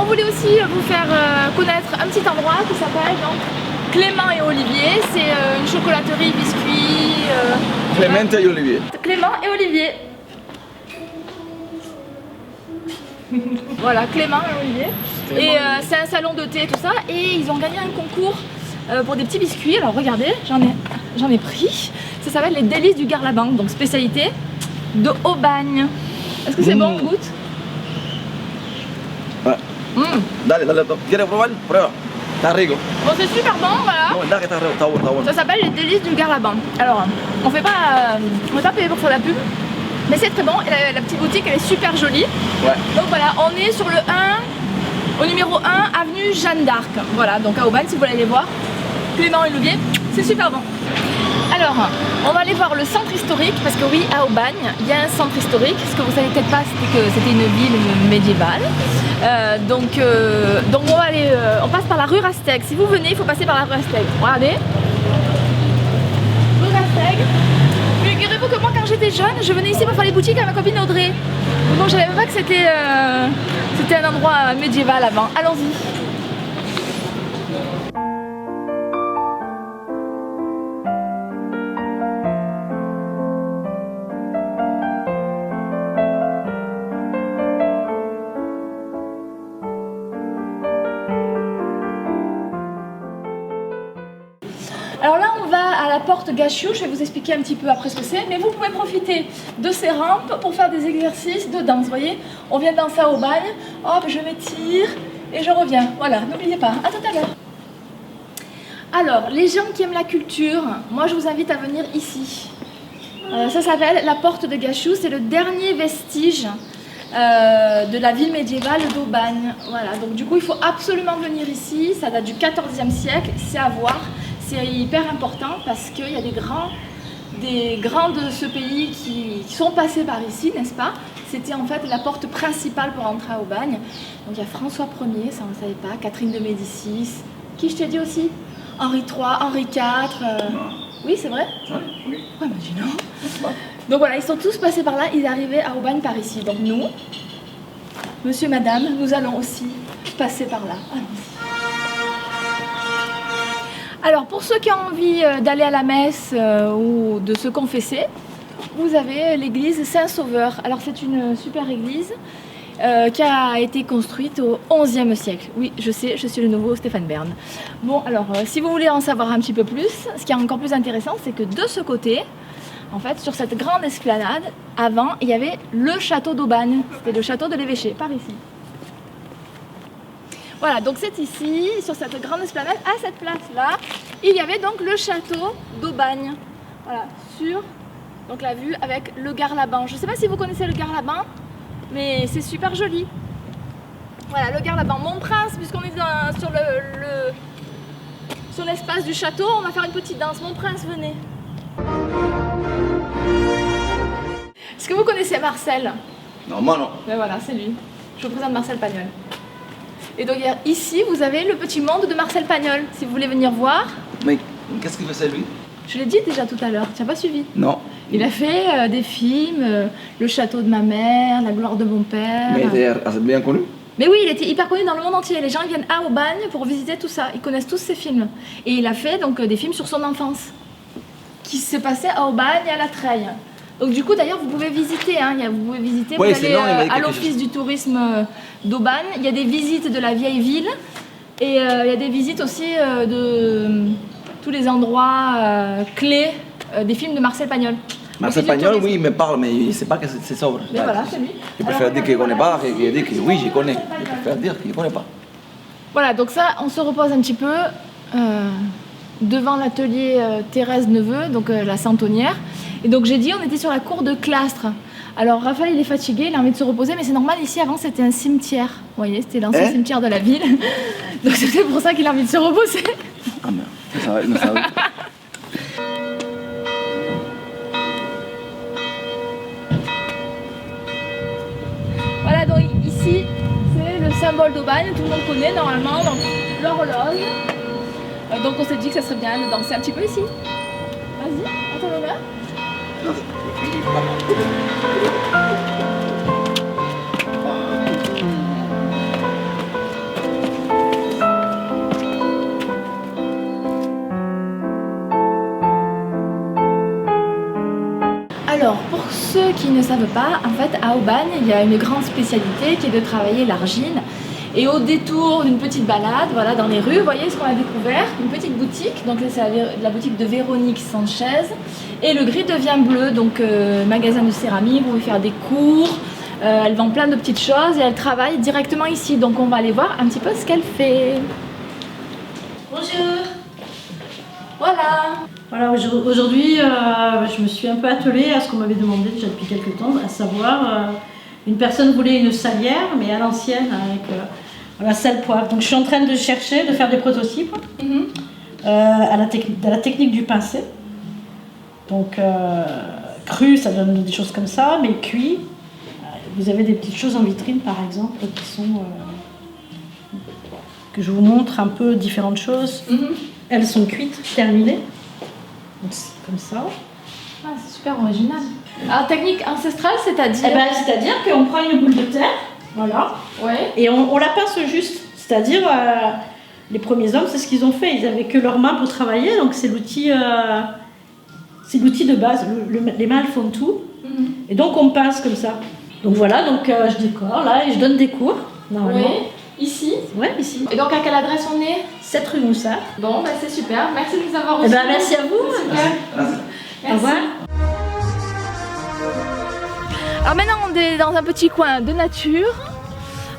voulais aussi vous faire connaître un petit endroit qui s'appelle donc Clément et Olivier. C'est une chocolaterie, biscuits. Clément et Olivier. Clément et Olivier. Voilà, Clément et Olivier. Et c'est un salon de thé et tout ça. Et ils ont gagné un concours pour des petits biscuits. Alors regardez, j'en ai pris. Ça s'appelle les délices du Garlaban, donc spécialité de Aubagne. Est-ce que c'est bon, on goûte? Ouais. Dale, ¿quieres probar? Prueba. Está rico. Bon, c'est super bon, voilà. No, verdad que está bueno. Ça s'appelle les délices du Garlaban. Alors, on fait pas payer pour faire la pub, mais c'est très bon. Et la petite boutique, elle est super jolie. Ouais. Donc voilà, on est sur le 1, au numéro 1, avenue Jeanne d'Arc. Voilà, donc à Aubagne, si vous voulez aller voir. Clément et Olivier, c'est super bon. Alors, on va aller voir le centre historique, parce que oui, à Aubagne, il y a un centre historique. Ce que vous savez peut-être pas, c'était que c'était une ville médiévale. Donc on va aller, on passe par la rue Rasteg. Si vous venez, il faut passer par la rue Rasteg. Regardez. Rue Rasteg. Figurez-vous que moi, quand j'étais jeune, je venais ici pour faire les boutiques avec ma copine Audrey. Donc je savais même pas que c'était un endroit médiéval avant. Allons-y. Alors là, on va à la porte Gachou, je vais vous expliquer un petit peu après ce que c'est, mais vous pouvez profiter de ces rampes pour faire des exercices de danse, vous voyez. On vient danser à Aubagne, hop, je m'étire et je reviens, voilà, n'oubliez pas, à tout à l'heure. Alors, les gens qui aiment la culture, moi je vous invite à venir ici. Ça s'appelle la porte de Gachou, c'est le dernier vestige de la ville médiévale d'Aubagne. Voilà, donc du coup il faut absolument venir ici, ça date du XIVe siècle, c'est à voir. C'est hyper important parce qu'il y a des grands de ce pays qui sont passés par ici, n'est-ce pas? C'était en fait la porte principale pour entrer à Aubagne. Donc il y a François Ier, ça on ne savait pas, Catherine de Médicis, qui je t'ai dit aussi? Henri III, Henri IV. Oui, c'est vrai? Oui. Ouais, imaginons. Donc voilà, ils sont tous passés par là, ils arrivaient à Aubagne par ici. Donc nous, monsieur, madame, nous allons aussi passer par là. Allons-y. Alors pour ceux qui ont envie d'aller à la messe ou de se confesser, vous avez l'église Saint-Sauveur. Alors c'est une super église qui a été construite au XIe siècle. Oui, je sais, je suis le nouveau Stéphane Bern. Bon, alors si vous voulez en savoir un petit peu plus, ce qui est encore plus intéressant, c'est que de ce côté, en fait, sur cette grande esplanade, avant, il y avait le château d'Aubagne. C'était le château de l'évêché, par ici. Voilà, donc c'est ici, sur cette grande esplanade, à cette place-là, il y avait donc le château d'Aubagne. Voilà, sur donc, la vue avec le Garlaban. Je ne sais pas si vous connaissez le Garlaban, mais c'est super joli. Voilà, le Garlaban. Montprince, puisqu'on est sur l'espace du château, on va faire une petite danse. Montprince, venez. Est-ce que vous connaissez Marcel? Non, moi non. Ben voilà, c'est lui. Je vous présente Marcel Pagnol. Et donc ici, vous avez le petit monde de Marcel Pagnol, si vous voulez venir voir. Mais qu'est-ce qu'il faisait lui? Je l'ai dit déjà tout à l'heure, tu n'as pas suivi? Non. Il a fait des films, Le château de ma mère, La gloire de mon père. Mais il était bien connu? Mais oui, il était hyper connu dans le monde entier. Les gens viennent à Aubagne pour visiter tout ça. Ils connaissent tous ses films. Et il a fait donc des films sur son enfance, qui se passaient à Aubagne et à la Treille. Donc du coup d'ailleurs vous pouvez visiter, hein, vous pouvez visiter, oui, vous allez à l'office du tourisme d'Aubagne, il y a des visites de la vieille ville et il y a des visites aussi de tous les endroits clés des films de Marcel Pagnol. Marcel Pagnol, oui, il me parle, mais il ne sait pas que c'est sobre. Mais voilà, c'est lui. Je préfère dire qu'il ne connaît pas que dire que oui, je connais. Je préfère dire qu'il ne connaît pas. Voilà, donc ça, on se repose un petit peu devant l'atelier Thérèse Neveu, donc la Centonnière. Et donc j'ai dit, on était sur la cour de Clastres. Alors Raphaël, il est fatigué, il a envie de se reposer, mais c'est normal, ici avant c'était un cimetière. Vous voyez, c'était l'ancien cimetière de la ville. Donc c'est pour ça qu'il a envie de se reposer. Ah merde, ça va, ça va. Voilà, donc ici, c'est le symbole d'Aubagne, tout le monde connaît normalement, donc l'horloge. Donc on s'est dit que ça serait bien de danser un petit peu ici. Vas-y, à ton honneur. savent pas, en fait à Aubagne il y a une grande spécialité qui est de travailler l'argile. Et au détour d'une petite balade, voilà, dans les rues, vous voyez ce qu'on a découvert, une petite boutique, donc là c'est la boutique de Véronique Sanchez, et le gris devient bleu, donc magasin de céramique, vous pouvez faire des cours, elle vend plein de petites choses et elle travaille directement ici, donc on va aller voir un petit peu ce qu'elle fait. Bonjour. Voilà, aujourd'hui je me suis un peu attelée à ce qu'on m'avait demandé déjà depuis quelques temps, à savoir une personne voulait une salière mais à l'ancienne avec la salle poivre. Donc je suis en train de chercher, de faire des prototypes à la technique du pincé. Donc cru ça donne des choses comme ça, mais cuit, vous avez des petites choses en vitrine par exemple qui sont que je vous montre un peu différentes choses. Elles sont cuites, terminées. Donc c'est comme ça. Ah, c'est super original. Alors technique ancestrale, c'est-à-dire c'est-à-dire qu'on prend une boule de terre, voilà, ouais. et on la pince juste. C'est-à-dire, les premiers hommes, c'est ce qu'ils ont fait. Ils n'avaient que leurs mains pour travailler, donc c'est l'outil de base. Les mains, elles font tout. Et donc on pince comme ça. Donc voilà, donc je décore là et je donne des cours, normalement. Oui. Ici? Ouais, ici. Et donc à quelle adresse on est? 7 rue Moussard. Bon, bah c'est super. Merci de nous avoir reçus. Merci à vous. C'est super. Merci. Au revoir. Alors maintenant on est dans un petit coin de nature.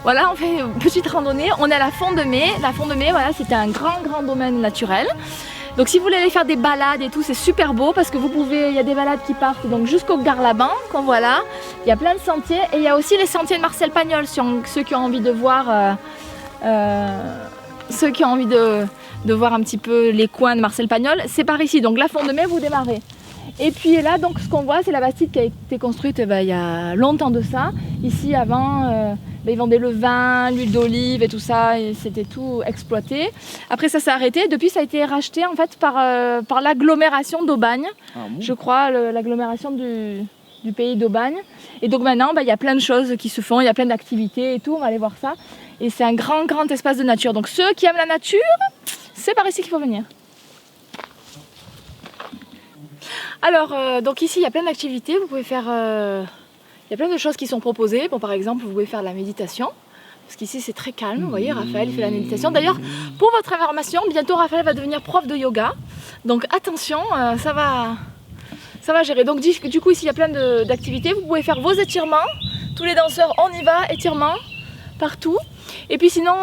Voilà, on fait une petite randonnée. On est à la Font de Mai. La Font de Mai, voilà, c'est un grand domaine naturel. Donc si vous voulez aller faire des balades et tout, c'est super beau parce que vous pouvez, il y a des balades qui partent donc jusqu'au Garlaban, qu'on voit là. Il y a plein de sentiers et il y a aussi les sentiers de Marcel Pagnol, ceux qui ont envie de voir, ceux qui ont envie de voir un petit peu les coins de Marcel Pagnol. C'est par ici, donc la Font de Mai, vous démarrez. Et puis là, donc ce qu'on voit, c'est la bastide qui a été construite il y a longtemps de ça. Ici avant. Ils vendaient le vin, l'huile d'olive et tout ça, et c'était tout exploité. Après ça s'est arrêté, depuis ça a été racheté en fait par l'agglomération d'Aubagne, je crois, l'agglomération du pays d'Aubagne. Et donc maintenant, il y a plein de choses qui se font, il y a plein d'activités et tout, on va aller voir ça. Et c'est un grand espace de nature. Donc ceux qui aiment la nature, c'est par ici qu'il faut venir. Alors, donc ici il y a plein d'activités, vous pouvez faire... Il y a plein de choses qui sont proposées. Bon, par exemple, vous pouvez faire de la méditation. Parce qu'ici, c'est très calme. Vous voyez, Raphaël il fait la méditation. D'ailleurs, pour votre information, bientôt, Raphaël va devenir prof de yoga. Donc, attention, ça va gérer. Donc, du coup, ici, il y a plein d'activités. Vous pouvez faire vos étirements. Tous les danseurs, on y va. Étirements, partout. Et puis sinon,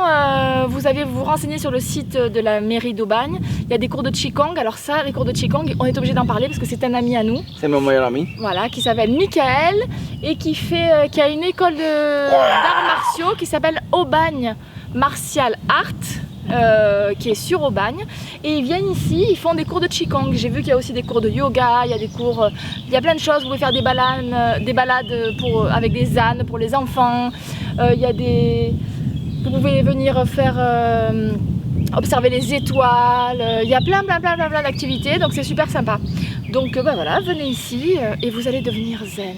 vous renseignez sur le site de la mairie d'Aubagne. Il y a des cours de Qigong. Alors ça, les cours de Qigong, on est obligé d'en parler parce que c'est un ami à nous. C'est mon meilleur ami. Voilà, qui s'appelle Michael et qui a une école d'arts martiaux qui s'appelle Aubagne Martial Art, qui est sur Aubagne. Et ils viennent ici, ils font des cours de Qigong. J'ai vu qu'il y a aussi des cours de yoga, il y a des cours, il y a plein de choses. Vous pouvez faire des balades avec des ânes pour les enfants. Il y a vous pouvez venir faire observer les étoiles, il y a plein d'activités, donc c'est super sympa. Donc voilà, venez ici et vous allez devenir zen.